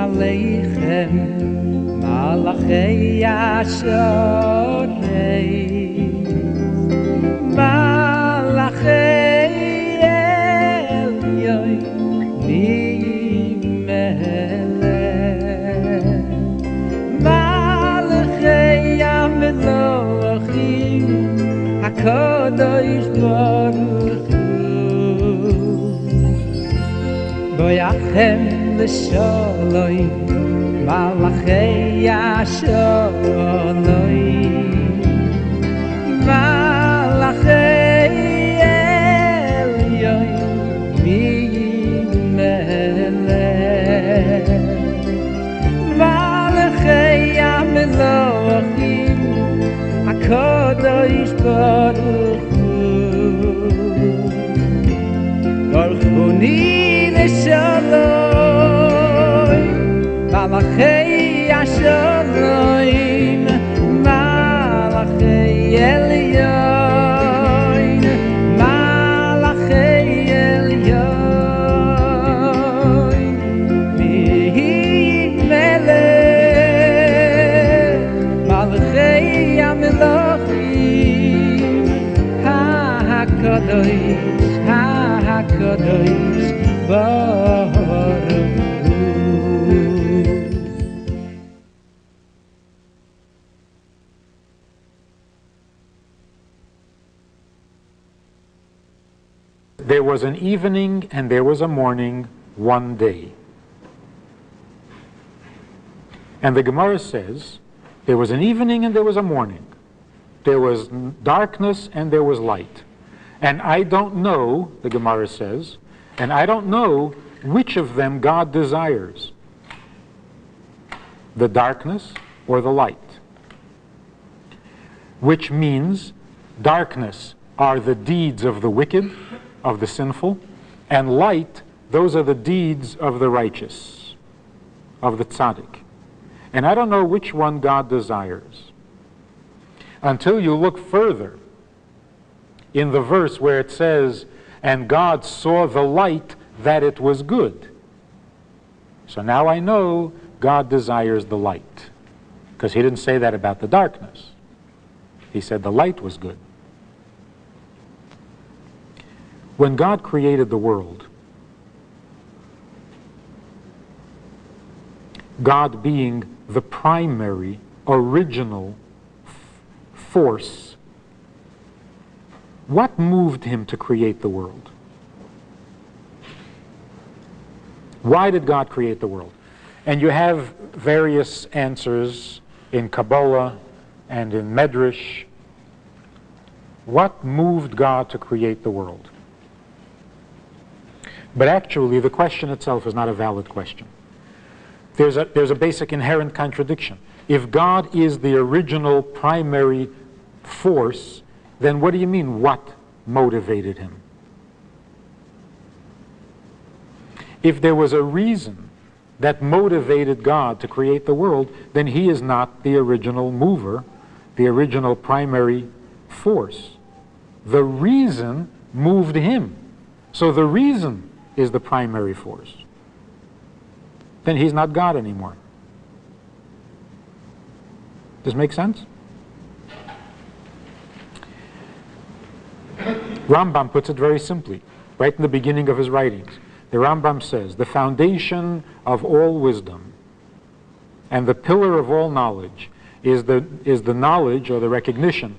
Aleichem Malachei Yasharei Malachei Elyon Nimelech Malachei HaMelochim HaKadosh Baruch Hu Boyachem L'Sholoi Malachei Yasholoi Malachei Elyon Mimelech Malachei HaMelochim HaKadosh Baruch Hu Baruch Hu Nile Shalom Malachei Yasholoi Malachei Elyon Malachei Elyon Mimelech Malachei HaMelochim HaKadosh Baruch Hu. There was an evening and there was a morning one day. And the Gemara says, there was an evening and there was a morning. There was darkness and there was light. And I don't know, the Gemara says, and I don't know which of them God desires, the darkness or the light. Which means darkness are the deeds of the wicked, of the sinful, and light, those are the deeds of the righteous, of the tzaddik. And I don't know which one God desires until you look further in the verse where it says, and God saw the light that it was good. So now I know God desires the light, because he didn't say that about the darkness. He said the light was good. When God created the world, God being the primary, original force, what moved him to create the world? Why did God create the world? And you have various answers in Kabbalah and in Medrash. What moved God to create the world? But actually, the question itself is not a valid question. There's a basic inherent contradiction. If God is the original primary force, then what do you mean, what motivated him? If there was a reason that motivated God to create the world, then he is not the original mover, the original primary force. The reason moved him. So the reason is the primary force. Then he's not God anymore. Does this make sense? Rambam puts it very simply, right in the beginning of his writings. The Rambam says, the foundation of all wisdom and the pillar of all knowledge is the knowledge or the recognition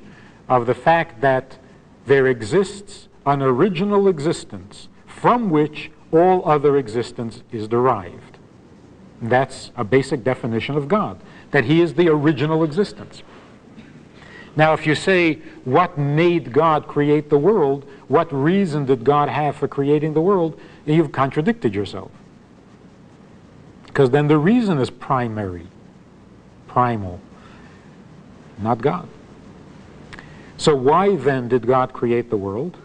of the fact that there exists an original existence from which all other existence is derived. That's a basic definition of God, that he is the original existence. Now, if you say, what made God create the world? What reason did God have for creating the world? You've contradicted yourself. Because then the reason is primary, primal, not God. So why then did God create the world?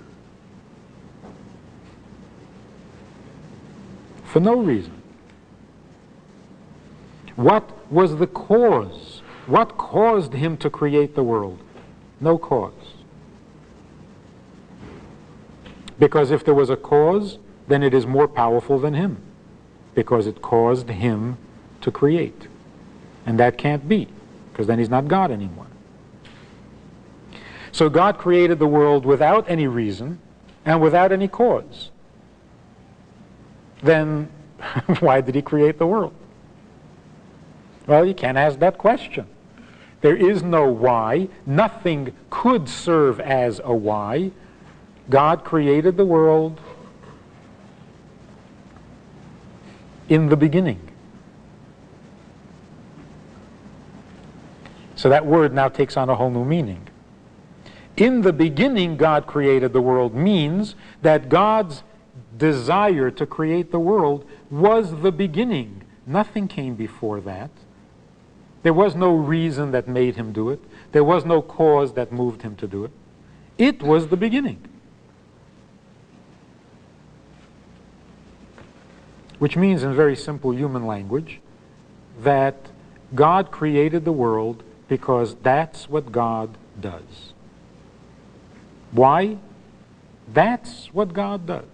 For no reason. What was the cause? What caused him to create the world? No cause. Because if there was a cause, then it is more powerful than him, because it caused him to create. And that can't be, because then he's not God anymore. So God created the world without any reason and without any cause. Then why did he create the world? Well, you can't ask that question. There is no why. Nothing could serve as a why. God created the world in the beginning. So that word now takes on a whole new meaning. In the beginning, God created the world means that God's desire to create the world was the beginning. Nothing came before that. There was no reason that made him do it. There was no cause that moved him to do it. It was the beginning. Which means, in very simple human language, that God created the world because that's what God does. Why? That's what God does.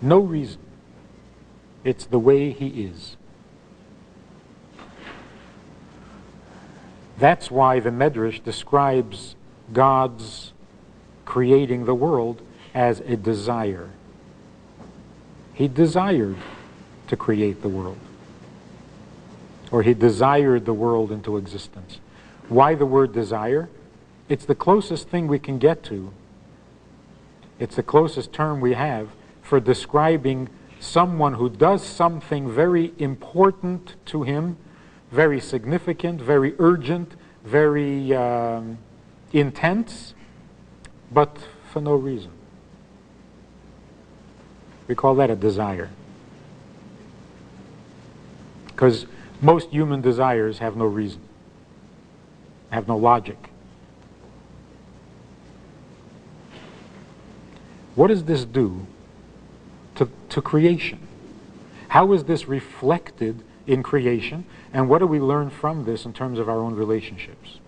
No reason. It's the way he is. That's why the Medrash describes God's creating the world as a desire. He desired to create the world. Or he desired the world into existence. Why the word desire? It's the closest thing we can get to. It's the closest term we have for describing someone who does something very important to him, very significant, very urgent, very intense, but for no reason. We call that a desire. Because most human desires have no reason, have no logic. What does this do to creation? How is this reflected in creation? And what do we learn from this in terms of our own relationships?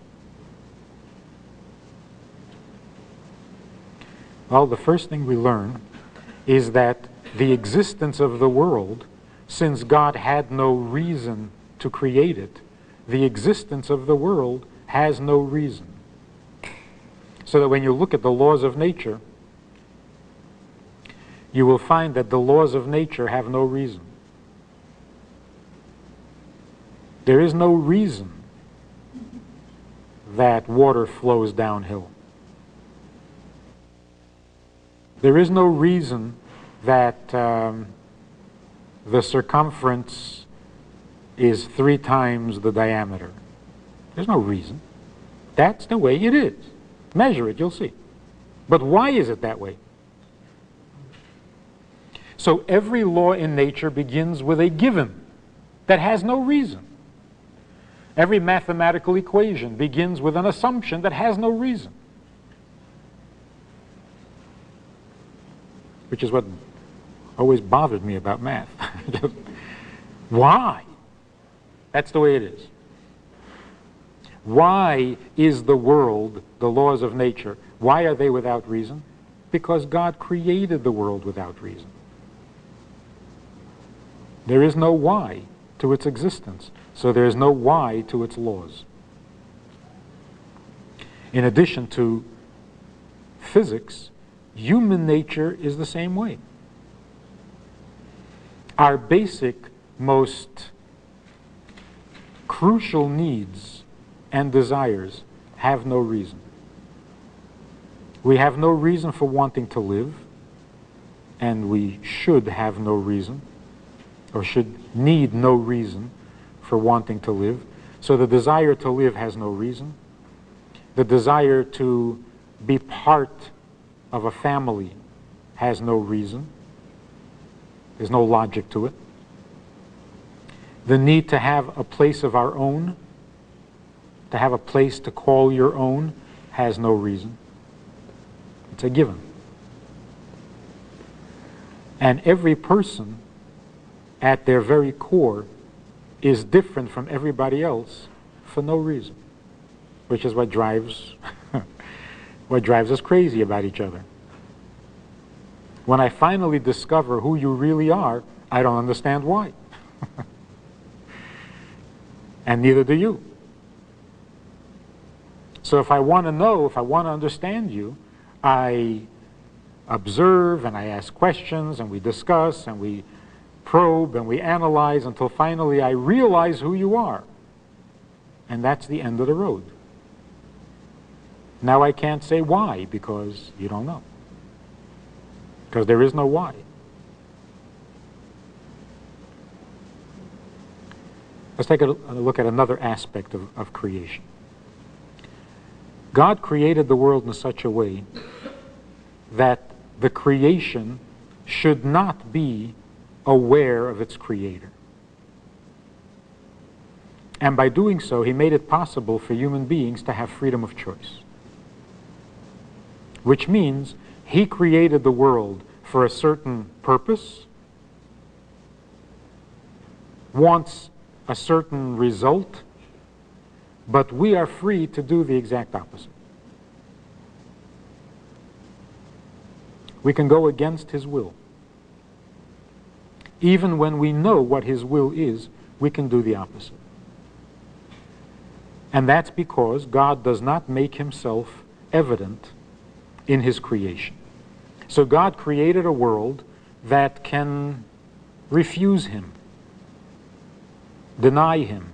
Well, the first thing we learn is that the existence of the world, since God had no reason to create it, the existence of the world has no reason. So that when you look at the laws of nature, you will find that the laws of nature have no reason. There is no reason that water flows downhill. There is no reason that the circumference is 3 times the diameter. There's no reason. That's the way it is. Measure it, you'll see. But why is it that way? So every law in nature begins with a given that has no reason. Every mathematical equation begins with an assumption that has no reason. Which is what always bothered me about math. Why? That's the way it is. Why is the world, the laws of nature, why are they without reason? Because God created the world without reason. There is no why to its existence, so there is no why to its laws. In addition to physics, human nature is the same way. Our basic, most crucial needs and desires have no reason. We have no reason for wanting to live, and we should have no reason, or should need no reason for wanting to live. So the desire to live has no reason. The desire to be part of a family has no reason. There's no logic to it. The need to have a place of our own, to have a place to call your own, has no reason. It's a given. And every person, at their very core, is different from everybody else for no reason, which is what drives us crazy about each other. When I finally discover who you really are, I don't understand why. And neither do you. So if I want to know, if I want to understand you, I observe and I ask questions and we discuss and we probe and we analyze until finally I realize who you are. And that's the end of the road. Now I can't say why because you don't know. Because there is no why. Let's take a look at another aspect of creation. God created the world in such a way that the creation should not be aware of its creator. And by doing so, he made it possible for human beings to have freedom of choice. Which means he created the world for a certain purpose, wants a certain result, but we are free to do the exact opposite. We can go against his will. Even when we know what his will is, we can do the opposite. And that's because God does not make himself evident in his creation. So God created a world that can refuse him, deny him,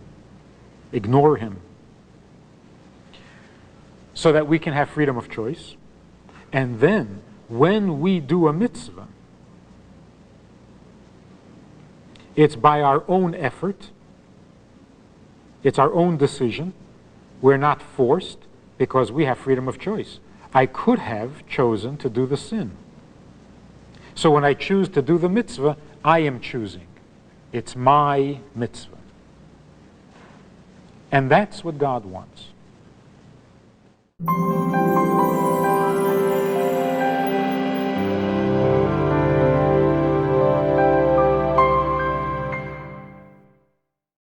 ignore him, so that we can have freedom of choice. And then, when we do a mitzvah, it's by our own effort, it's our own decision. We're not forced because we have freedom of choice. I could have chosen to do the sin. So when I choose to do the mitzvah, I am choosing. It's my mitzvah. And that's what God wants.